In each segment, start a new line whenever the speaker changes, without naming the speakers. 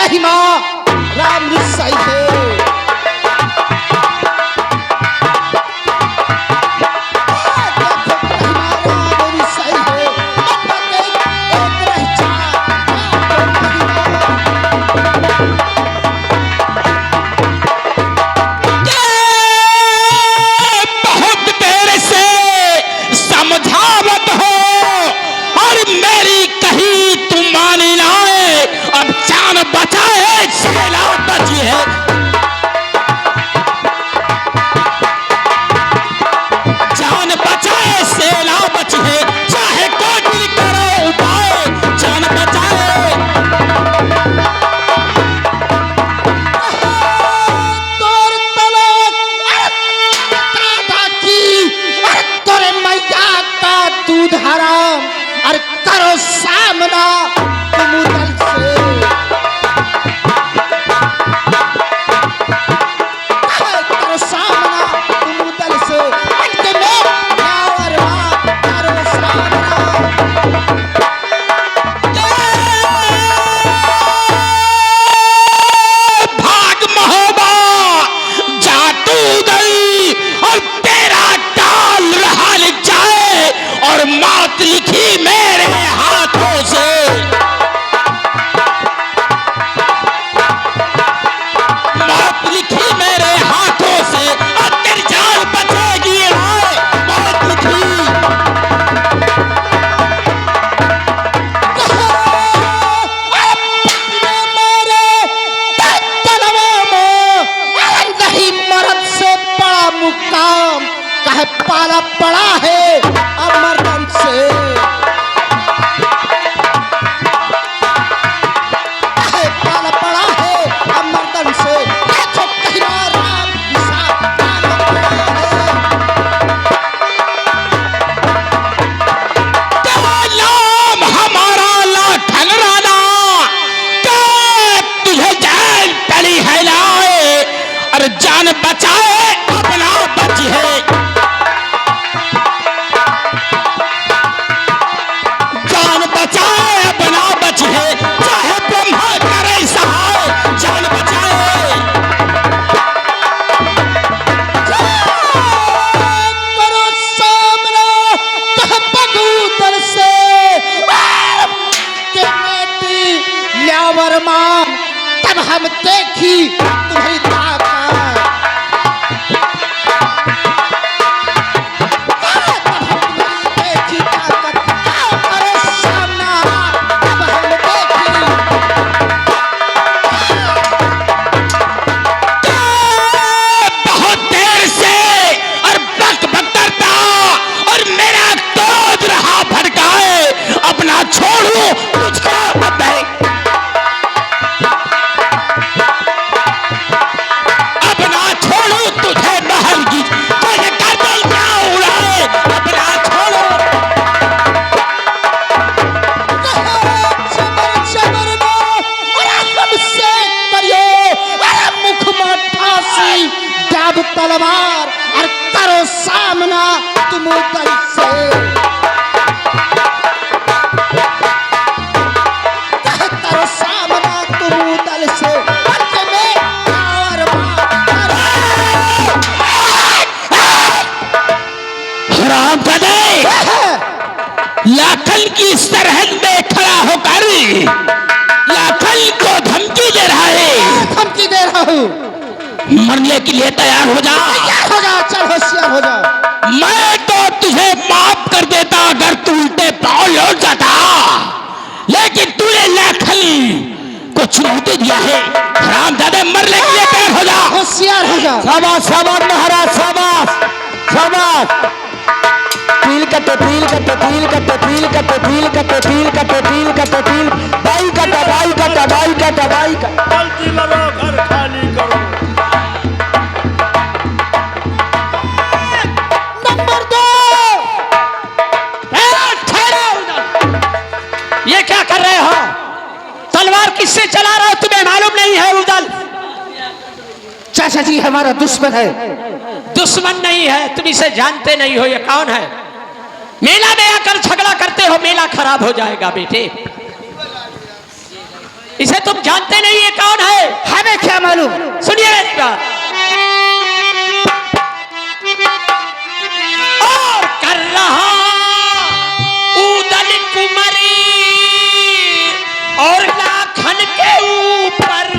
कहिमा राम निसाई है। पाला पड़ा है अमरदन से, पाला पड़ा है अमरदन से। देखो कहिमा राम निसाई पाला पड़ा है।
तेरा नाम हमारा लाठन राना, तुझे जान पड़ी है लाए और जान बचाए अपना बच है।
तब हम देखी तुम्हारी ताकत, देखी ताकत, करो सामना तब हम देखी।
बहुत देर से और बक बक करता और मेरा क्रोध रहा भड़काए, अपना छोड़ू तुझको
तलवार और करो सामना तुम उदल से। करो सामना तुम उदल से।
लाखन की सरहद में खड़ा होकर लाखन को धमकी दे रहा है।
धमकी दे रहा हूँ,
मरने के लिए तैयार हो जा।
तैयार हो जा, चल होशियार हो जा।
मैं तो तुझे माफ कर देता अगर तू उल्टे पांव लौट जाता, लेकिन तूने लाखन को चुनौती दिया है। हरामजादे मरने के लिए तैयार हो जा,
होशियार हो जा।
शाबाश शाबाश महाराज शाबाश शाबाश। फील कटे फील कटे फील कटे फील कटे फील कटे फील कटे फील कटे फील भाई कटा भाई कटा भाई कटा भाई कटा।
जल्दी लड़ो, घर खाली करो।
नंबर 2
ये क्या कर रहे हो? तलवार किससे चला रहे हो? तुम्हें मालूम नहीं है उदल?
चाचा जी हमारा दुश्मन है।
दुश्मन नहीं है, तुम इसे जानते नहीं हो। ये कौन है? मेला में आकर झगड़ा करते हो, मेला खराब हो जाएगा बेटे।
इसे तुम जानते नहीं ये कौन है?
हमें क्या मालूम?
सुनिए मेरी बात। और कर रहा उदल कुमरी और लाखन के ऊपर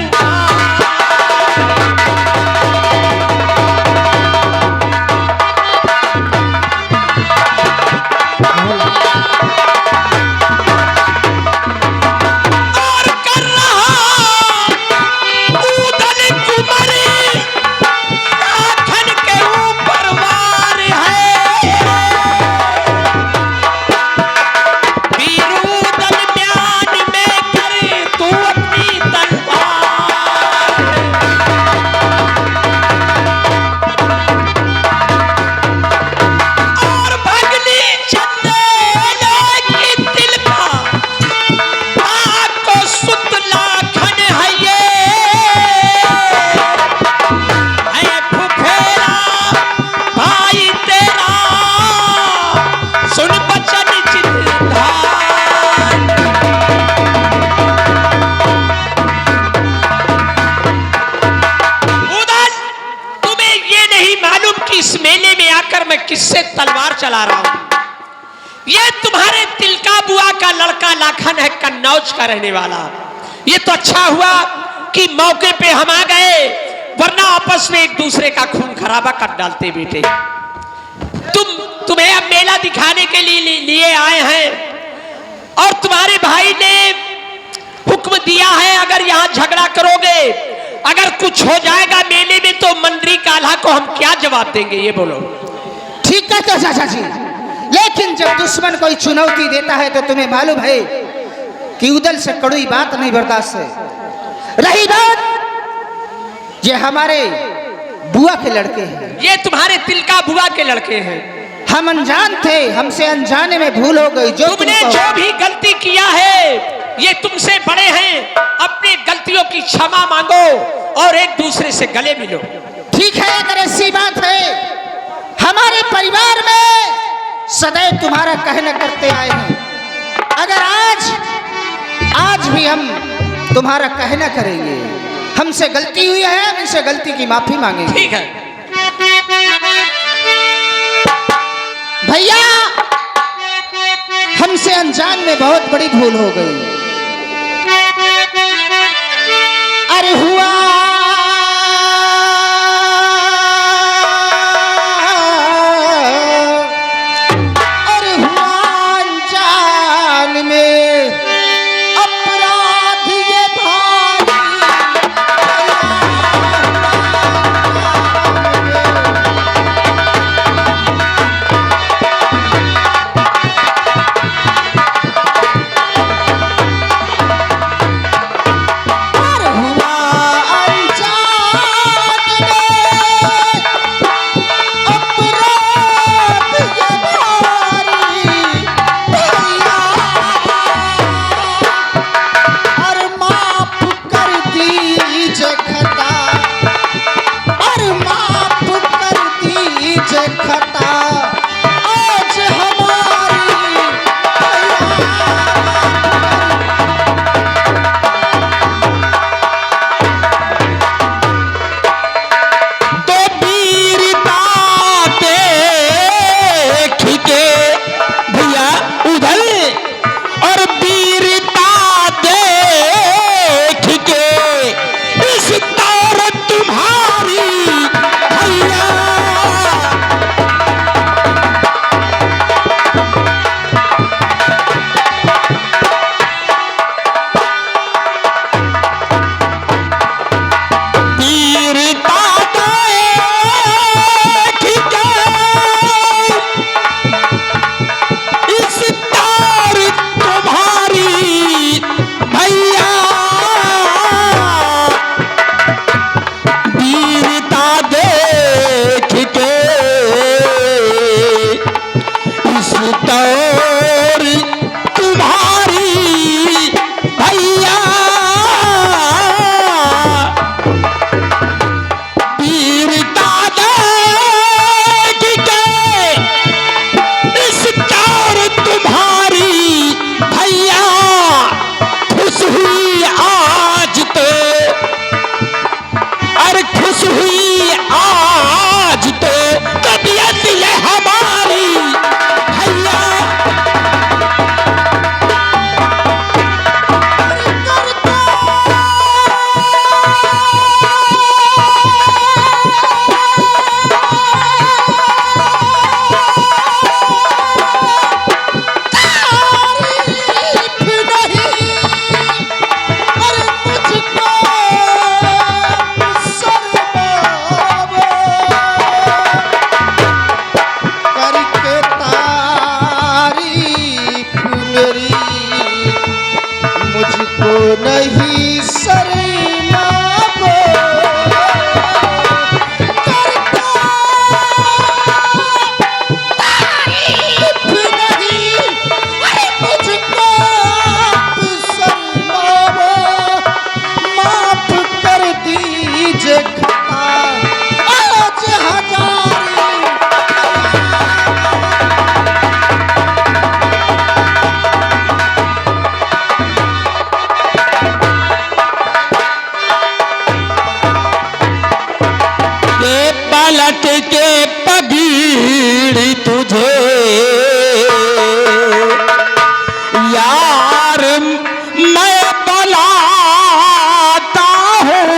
किससे तलवार चला रहा हूं। ये तुम्हारे तिलका बुआ का लड़का लाखन है, कन्नौज का रहने वाला। ये तो अच्छा हुआ कि मौके पे हम आ गए, वरना आपस में एक दूसरे का खून खराबा कर डालते बेटे। तुम्हें अब मेला दिखाने के लिए आए हैं और तुम्हारे भाई ने हुक्म दिया है, अगर यहां झगड़ा करोगे, अगर कुछ हो जाएगा मेले में, तो मंत्री काल्हा को हम क्या जवाब देंगे, ये बोलो।
ठीक है तो चाचा जी, लेकिन जब दुश्मन कोई चुनौती देता है तो तुम्हें मालूम है कि उदल से कड़वी बात नहीं बर्दाश्त है। रही बात, ये हमारे बुआ के लड़के हैं।
ये तुम्हारे तिलका बुआ के लड़के हैं।
हम अनजान थे, हमसे अनजाने में भूल हो गई।
तुमने जो भी गलती किया है, ये तुमसे बड़े हैं, अपनी गलतियों की क्षमा मांगो और एक दूसरे से गले मिलो।
ठीक है, अगर ऐसी बात है, हमारे परिवार में सदैव तुम्हारा कहना करते आए हैं। अगर आज भी हम तुम्हारा कहना करेंगे, हमसे गलती हुई है, हम इनसे गलती की माफी मांगेंगे।
ठीक है
भैया, हमसे अनजान में बहुत बड़ी भूल हो गई। अरे हुआ वो नहीं शर्मा वो करता तारीफ नहीं, अरे मुझको आप शर्मा वो माफ कर दीजिए खता आज हजारी।
ये पलट के पगीड़ी तुझे यार मैं बुलाता हूँ,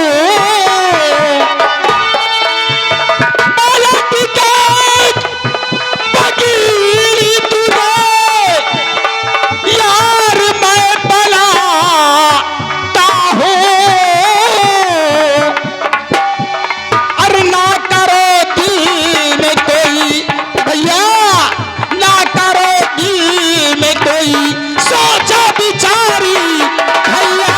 पलट के पगीड़ी तुझे यार मैं बुलाता हूँ। अरे ना करो दिल में कोई भैया, ना करो दिल में कोई सोचो बिचारी भैया।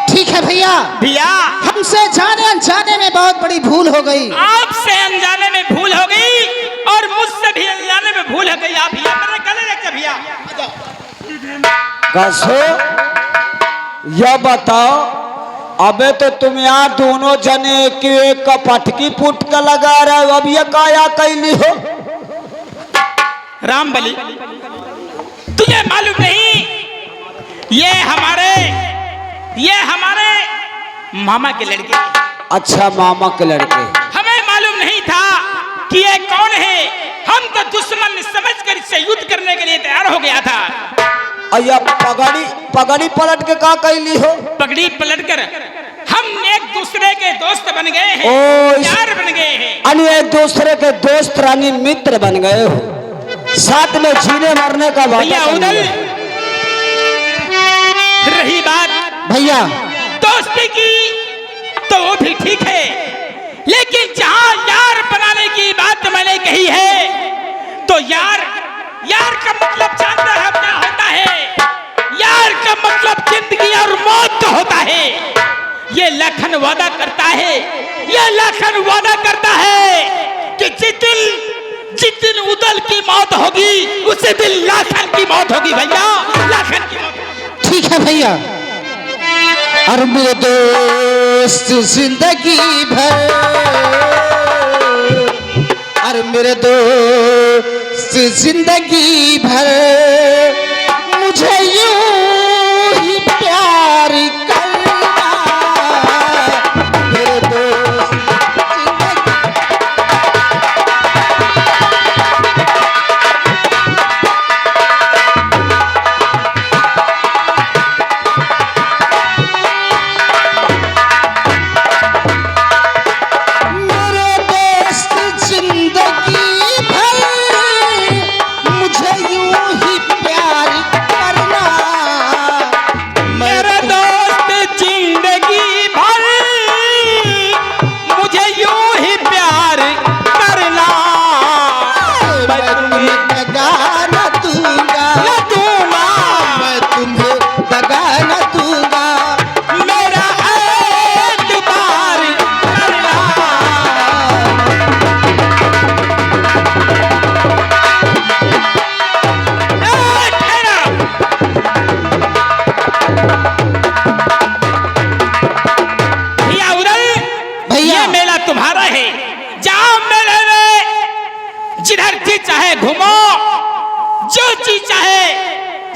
ठीक है भैया,
भैया
हमसे जाने अनजाने में बहुत बड़ी भूल हो गई।
आपसे अनजाने में भूल हो गई और मुझसे भी अनजाने में भूल हो गई। आप भैया मेरे गले लग जा भैया।
कसो यह बताओ, अबे तो तुम यहाँ दोनों जने के एक पटकी पुट का लगा रहे हो, अब ये काया कैली हो?
राम बली, तुझे मालूम नहीं ये हमारे मामा के लड़के।
अच्छा, मामा के लड़के।
हमें मालूम नहीं था कि ये कौन है। हम तो दुश्मन समझकर इससे युद्ध करने के लिए तैयार हो गया था।
अया पगड़ी पलट के का कैली हो?
पगड़ी पलटकर हम एक दूसरे के दोस्त बन गए हैं,
ओ,
यार बन गए हैं।
अन्य एक दूसरे के दोस्त रानी मित्र बन गए हो, साथ में जीने मरने का वादा
भैया
कर
उधर
लिया।
रही बात
भैया
दोस्ती की तो वो भी ठीक है, लेकिन जहां यार बनाने की बात मैंने कही है तो यार का मतलब जानते हैं क्या होता है? यार का मतलब जिंदगी और मौत का होता है। ये लखन वादा करता है कि जिस दिन उदल की मौत होगी उसी दिन लाखन की मौत होगी भैया, लाखन की मौत।
ठीक है भैया, और मेरे दोस्त जिंदगी भर, और मेरे दोस्त जिंदगी भर मुझे यूं ही प्यार करना। मेरे दोस्त जिंदगी मेरे दोस्त जिंदगी भर मुझे यूं ही प्यार करना।
मेरे दोस्त जिंदगी भर मुझे यूं ही प्यार करना।
मैं तुम्हें दगा न दूंगा, मैं तुम्हें दगा न दूंगा।
मेरा एतबार करना। ठहरा। भैया उधर
भैया।
ये मेला तुम्हारा है, जाओ मेले में जिधर जी चाहे घूमो, जो चीज चाहे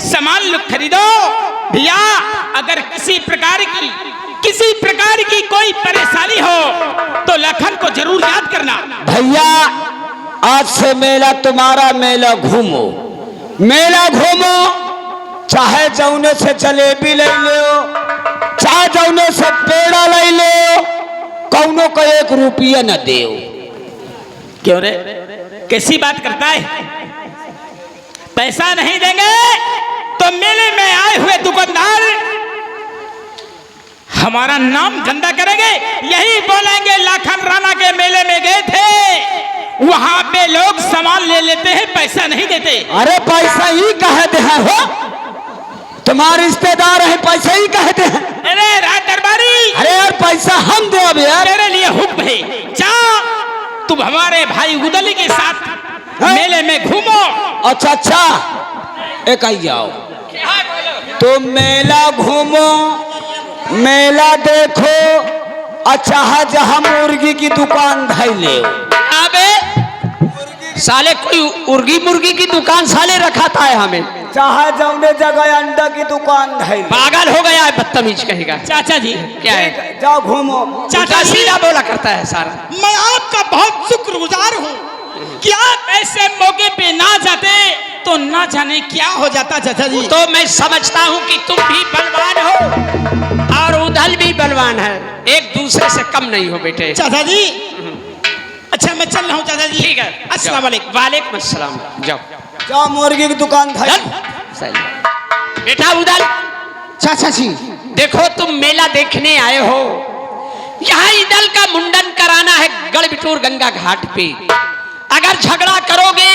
सामान लोग खरीदो। भैया अगर किसी प्रकार की कोई परेशानी हो तो लखन को जरूर याद करना।
भैया आज से मेला तुम्हारा, मेला घूमो चाहे जौने से जलेबी ले लो, चाहे जौने से पेड़ा ले लो, कौनो को 1 रुपया न दे।
क्यों रे, कैसी बात करता है? पैसा नहीं देंगे तो मेले में आए हुए दुकानदार हमारा नाम गंदा करेंगे। यही बोलेंगे लाखन राणा के मेले में गए थे
ले लेते हैं, पैसा नहीं देते।
अरे पैसा ही कहे दे है हो, तुम्हारे रिश्तेदार है, पैसा ही कहते हैं।
अरे राज दरबारी,
अरे यार पैसा हम दे अब यार।
तेरे लिए हुक्म है, जा तुम हमारे भाई उदली के साथ मेले में घूमो।
अच्छा अच्छा, एक आई जाओ, तुम मेला घूमो, मेला देखो, अच्छा है जहाँ मुर्गी की दुकान धई ले।
अबे साले कोई उर्गी मुर्गी की दुकान साले रखाता है हमें,
चाहे जौने जगह अंडा की दुकान धई।
पागल हो गया है, बदतमीज कहेगा।
चाचा जी
क्या है,
जाओ घूमो।
चाचा जी,
सीधा बोला करता है सारा।
मैं आपका बहुत शुक्रगुजार हूँ कि आप ऐसे मौके पे ना जाते तो ना जाने क्या हो जाता। चाचा जी
तो मैं समझता हूँ कि तुम भी बलवान हो और उधल भी बलवान है, एक दूसरे से कम नहीं हो बेटे।
चाचा जी, अच्छा मैं चल रहा हूँ चाचा जी।
ठीक है,
अस्सलाम वालेकुम।
वालेकुम अस्सलाम। जाओ
जाओ मुर्गी की दुकान धई।
सही। बेटा उधल,
चाचा जी
देखो तुम मेला देखने आए हो, यहाँ इदल का मुंडन कराना है गढ़बिटूर गंगा घाट पे। अगर झगड़ा करोगे,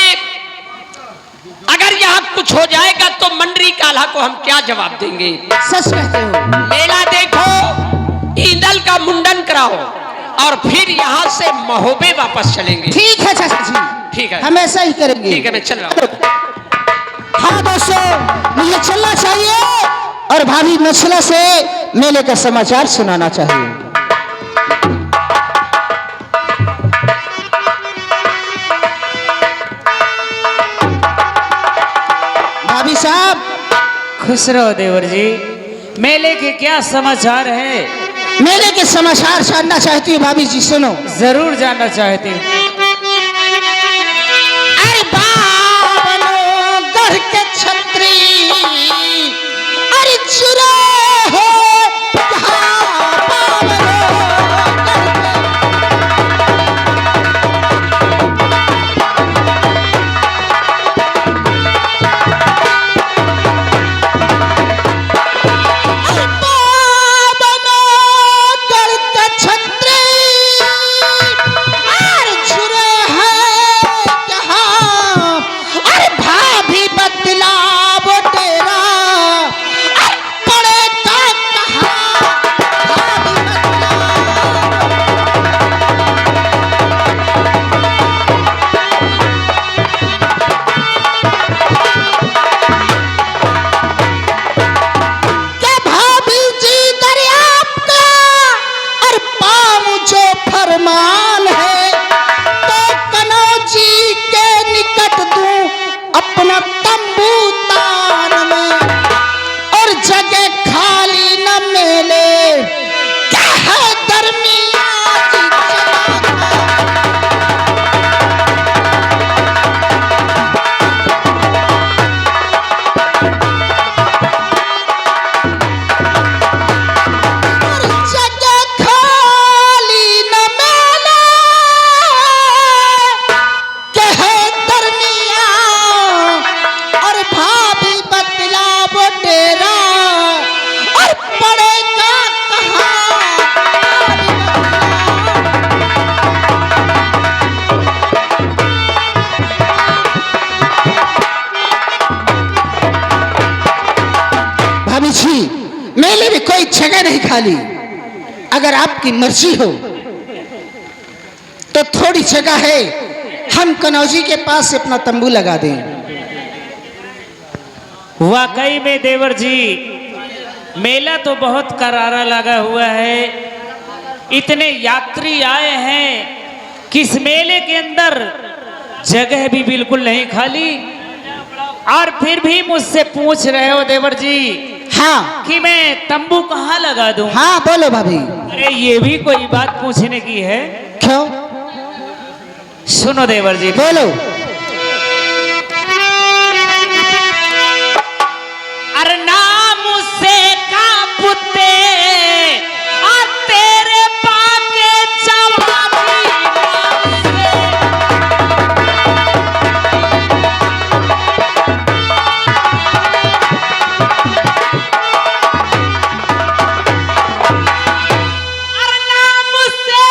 अगर यहाँ कुछ हो जाएगा तो मंडरी काल्हा को हम क्या जवाब देंगे।
सच कहते हो।
मेला देखो, ईदल का मुंडन कराओ और फिर यहाँ से महोबे वापस चलेंगे।
ठीक है चाचा जी,
ठीक है,
हम ऐसा ही करेंगे।
ठीक है, मैं चल रहा हूँ।
हाँ दोस्तों, मुझे चलना चाहिए और भाभी मसला से मेले का समाचार सुनाना चाहिए। भाभी साहब,
खुश रहो देवर जी। मेले के क्या समाचार है?
मेले के समाचार जानना चाहती हूँ भाभी जी, सुनो।
जरूर जानना चाहती हूँ।
अरे बाबनो गढ़ के छत्री, अरे चुरा हो यहाँ बाबनो गढ़ के छत्री, अरे चुरा है यहाँ, अरे भाभी बदलाव तेरा, अरे पड़ेगा कहाँ भाभी बदलाव। के भाभी जी दरिया का और पाम जो फरमान है, तो कनौजी के निकट दूं अपना तंबू तान में, और जगह खाली न मेले, क्या है दरमियान की जगह। और जगह खाली न मेले, कहे दरमिया, और भाभी बदलाव तेरा, और पड़ेगा कहाँ भाभी बदलाव। भाभी जी, मेले में कोई जगह नहीं खाली, अगर आपकी मर्जी हो तो थोड़ी जगह है, हम कनौजी के पास से अपना तंबू लगा दें।
वाकई में देवर जी, मेला तो बहुत करारा लगा हुआ है। इतने यात्री आए हैं कि इस मेले के अंदर जगह भी बिल्कुल नहीं खाली, और फिर भी मुझसे पूछ रहे हो देवर जी
हाँ
कि मैं तंबू कहाँ लगा दूं।
हाँ बोलो भाभी।
अरे ये भी कोई बात पूछने की है?
क्यों?
सुनो देवर जी,
बोलो।
अरे नाम से कांपते आ तेरे पाके जवानी से। अरे नाम से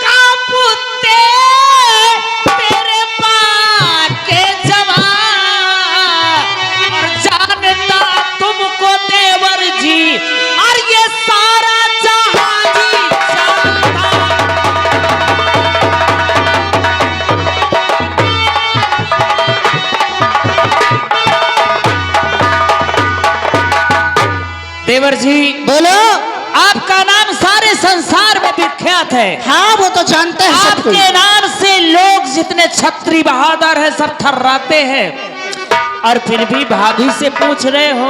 कांपते तेरे पाके देवर जी,
बोलो।
आपका नाम सारे संसार में विख्यात है।
हाँ वो तो जानते हैं सब कोई।
आपके नाम से लोग जितने छत्री बहादुर हैं सब थर्राते हैं, और फिर भी भाभी से पूछ रहे हो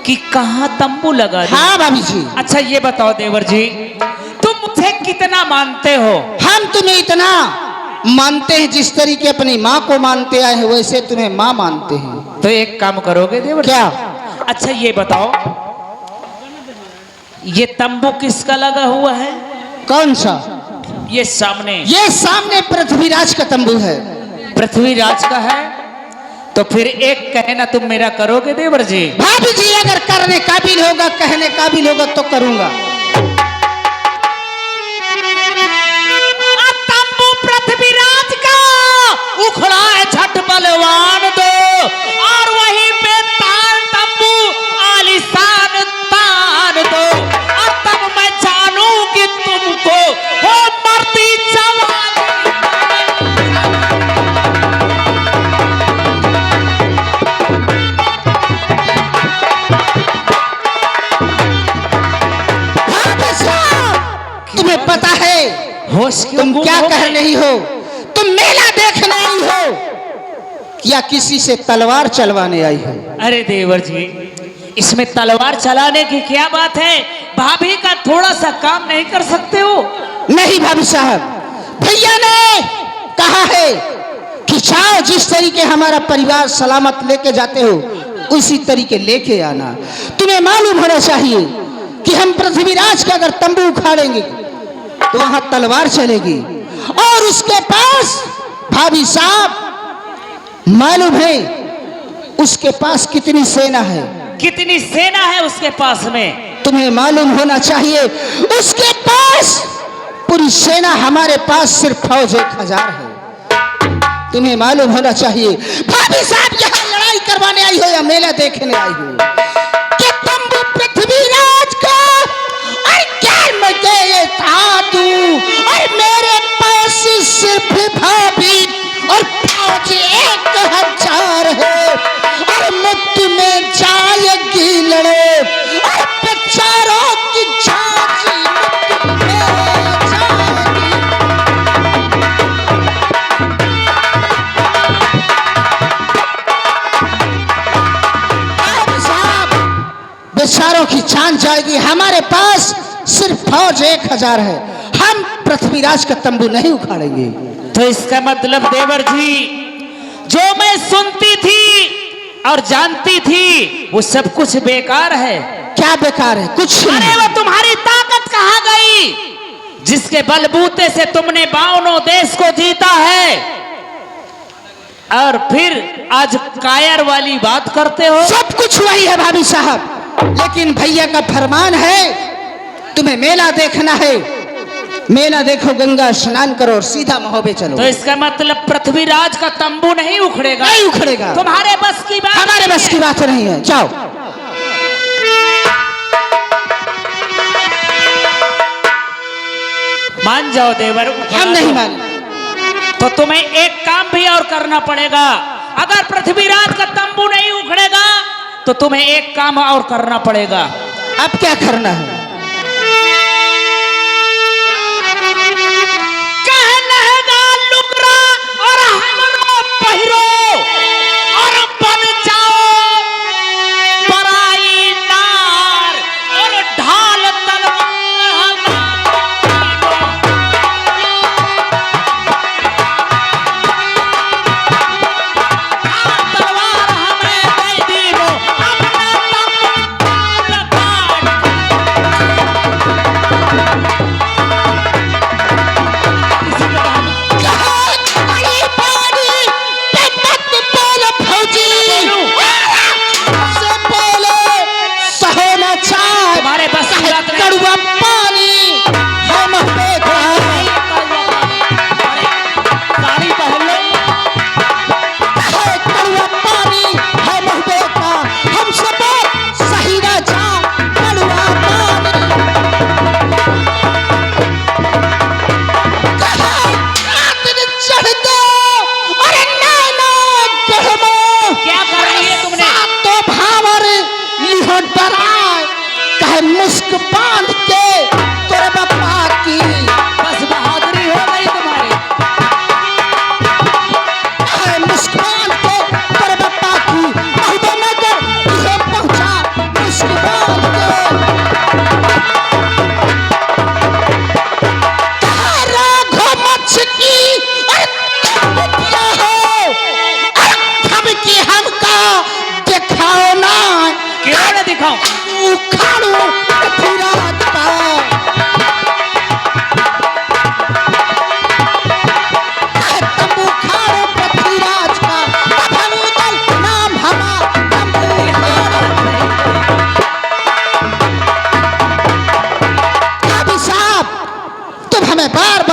कि कहाँ तंबू लगा दूं?
हाँ भाभी जी,
अच्छा ये बताओ देवर जी, तुम मुझे कितना मानते हो?
हम तुम्हें इतना मानते हैं जिस तरीके अपनी माँ को मानते आए हैं वैसे तुम्हें माँ मानते हैं।
तो एक काम करोगे देवर जी?
क्या?
अच्छा ये बताओ, ये तंबू किसका लगा हुआ है?
कौन सा?
ये सामने।
ये सामने पृथ्वीराज का तंबू है।
पृथ्वीराज का है? तो फिर एक कहना तुम मेरा करोगे देवर जी?
भाभी जी अगर करने काबिल होगा, कहने काबिल होगा तो करूंगा।
तंबू पृथ्वीराज का उखड़ा है, झट बलवान दो, और वहीं पे तान तंबू आलिशान तान दो, और तब मैं जानूंगी तुमको हो मरती जवानी।
भाभी साहब, तुम्हें पता है
होश क्यों
तुम
गुम
क्या
हो
कह
गए?
रही हो? तुम मेला देखने आई हो या किसी से तलवार चलवाने आई हो?
अरे देवर जी, इसमें तलवार चलाने की क्या बात है? भाभी का थोड़ा सा काम नहीं कर सकते हो?
नहीं भाभी साहब, भैया ने कहा है कि जाओ, जिस तरीके हमारा परिवार सलामत लेके जाते हो उसी तरीके लेके आना। तुम्हें मालूम होना चाहिए कि हम पृथ्वीराज का अगर तंबू उखाड़ेंगे तो वहां तलवार चलेगी, और उसके पास भाभी साहब मालूम है उसके पास कितनी सेना है?
कितनी सेना है उसके पास में?
तुम्हें मालूम होना चाहिए उसके पास पूरी सेना, हमारे पास सिर्फ फौज 1000 है। तुम्हें मालूम होना चाहिए भाभी साहब यहाँ लड़ाई करवाने आई हो या मेला देखने आई हो कि तंबू पृथ्वीराज का और क्या मजे ये था तू, और मेरे पास सिर्फ भाभी और फौज 1000 है, और मुफ्त में जाएगी लड़े, और बेचारों की झांसी मुफ्त में जाएगी। भाभी साहब, बेचारों की जान जाएगी, हमारे पास सिर्फ फौज 1000 है, हम पृथ्वीराज का तंबू नहीं उखाड़ेंगे।
तो इसका मतलब देवर जी, जो मैं सुनती थी और जानती थी वो सब कुछ बेकार है।
क्या बेकार है? कुछ
अरे
नहीं।
वो तुम्हारी ताकत कहाँ गई जिसके बलबूते से तुमने 52 देश को जीता है, और फिर आज कायर वाली बात करते हो?
सब कुछ वही है भाभी साहब, लेकिन भैया का फरमान है तुम्हें मेला देखना है, मेला देखो, गंगा स्नान करो और सीधा महोबे चलो।
तो इसका मतलब पृथ्वीराज का तंबू नहीं उखड़ेगा?
नहीं उखड़ेगा।
तुम्हारे बस की बात
हमारे
नहीं
बस
है।
की बात नहीं है, जाओ।
मान जाओ देवर,
हम नहीं मान।
तो तुम्हें एक काम भी और करना पड़ेगा। अगर पृथ्वीराज का तंबू नहीं उखड़ेगा तो तुम्हें एक काम और करना पड़ेगा।
अब क्या करना है?
कहलहगा लुगरा और हमरो पहिरो, और बन जाओ पराई नार, और ढाल तलवार हमें दे दीनो, अपना तंबू काट।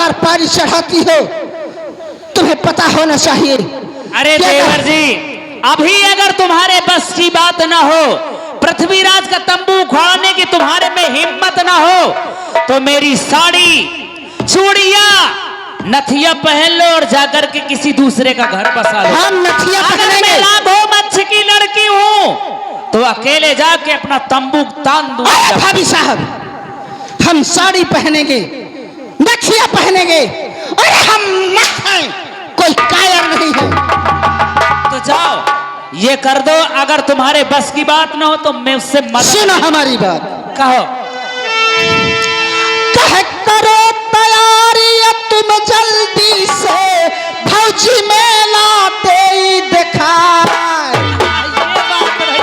बार पानी चढ़ाती हो? तुम्हें पता होना चाहिए।
अरे
क्या
देवर जी, अभी अगर तुम्हारे बस की बात ना हो, पृथ्वीराज का तंबू उखाड़ने की तुम्हारे में हिम्मत ना हो, तो मेरी साड़ी, चूड़िया, नथिया पहन लो और जाकर के किसी दूसरे का घर बसा लो।
हम नथिया
अगर
पहनेंगे।
मैं राघव मच्छ की लड़की हूँ तो अकेले जाके अपना तंबू तान दूंगा।
भाभी साहब, हम साड़ी पहनेंगे, नथिया पहनेंगे, अरे हम मस्त हैं, कोई कायर नहीं है।
तो जाओ, ये कर दो। अगर तुम्हारे बस की बात ना हो तो मैं उससे मत
सुनो हमारी बात।
कहो।
कह करो तैयारी तुम जल्दी से, भौजी मेला दे दिखाए।
ये बात रही।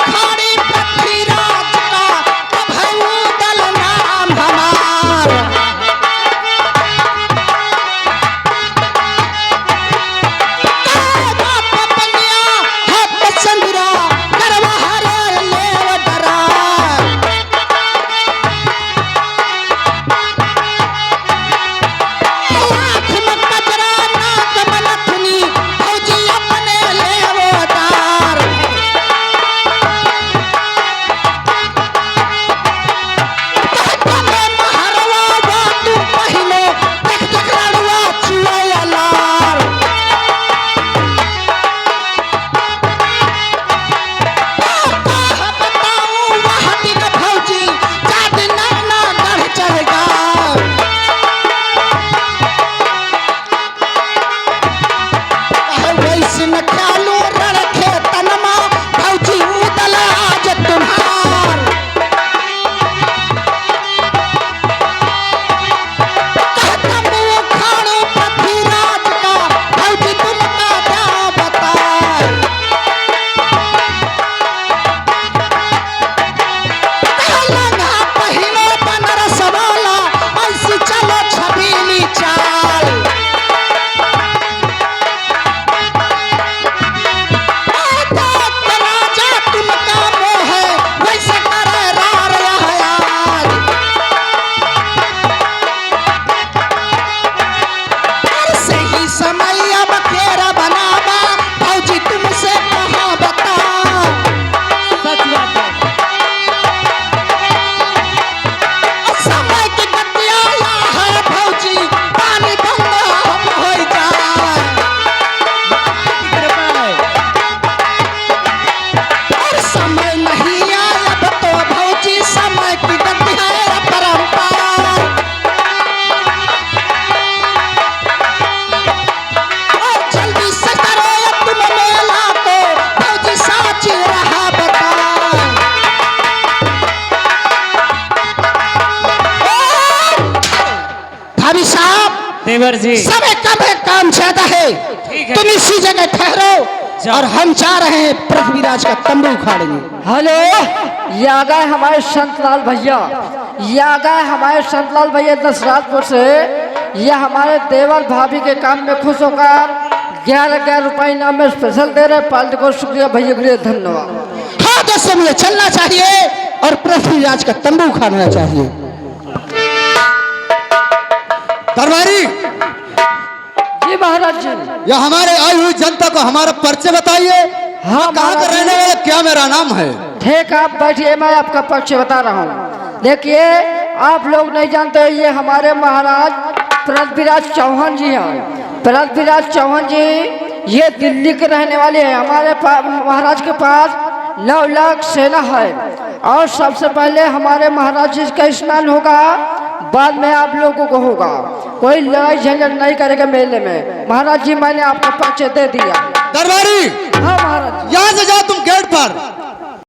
खाड़ी पृथ्वीराज का भौदल नाम हमार। बाप बनिया है पसंदरा, करवा हरे लेव डरा। आँख में कजरा, नाक में नथुनी, भौजी अपने लेवो डार। में महरवा बातू पहिनो, देख देख लड़वा चुआ लार। बताऊं वह दिन भौजी, जाद नैना गढ़ चढ़ गया। वैसे न ख्यालो रखे तनमा, भौजी उदल आज तुम्हार। कहता मुँह खाड़ो पृथ्वीराज का, भौजी तुमका क्या बताए। लंगा पहिनो बनारस वाला, ऐसी चलो छबीली चाल। राजा तुमका मोह है, वैसे करे रार यार। सही समय अब फेरा बनावा, भौजी तुमसे कहाँ बता।
सच बात है।
समय की बतिया है भौजी, पानी बंदा हम हो जाए।
कृपा है।
और समय नहीं आया अब तो भौजी, समय की गति है परंपरा। और जल्दी से करो तुम मेला को, भौजी साच रहा बता। भाभी साहब,
देवर जी,
समय कम है, काम ज्यादा है।
ठीक है।
तुम इसी जगह ठहरो
जाओ।
और हम जा रहे हैं पृथ्वीराज का तंबू उखाड़ेंगे।
हेलो, ये आ गए हमारे संतलाल भैया, ये आ गए हमारे संतलाल भैया दशराजपुर से। ये हमारे देवर भाभी के काम में खुश होकर 11,000 रुपये इनाम में स्पेशल दे रहे। पार्टी को शुक्रिया भैया के लिए धन्यवाद।
हाँ दोस्तों, मुझे चलना चाहिए और पृथ्वीराज का तंबू उखाड़ना चाहिए।
दरबारी,
जी महाराज जी।
यह हमारे आई हुई जनता को हमारा परिचय बताइए।
हाँ
कहाँ
महाराज
का
जी।
रहने वाला, क्या मेरा नाम है?
ठीक, आप बैठिए, मैं आपका पक्ष बता रहा हूँ। देखिए, आप लोग नहीं जानते, ये हमारे महाराज पृथ्वीराज चौहान जी हैं। पृथ्वीराज चौहान जी ये दिल्ली के रहने वाले हैं। हमारे महाराज के पास 9 लाख सेना है। और सबसे पहले हमारे महाराज जी का स्नान होगा, बाद में आप लोगों को होगा। कोई लड़ाई झंझट नहीं करेगा मेले में। महाराज जी, मैंने आपको पक्ष दे दिया।
दरबारी,
हाँ महाराज।
यहाँ से जाओ तुम गेट पर,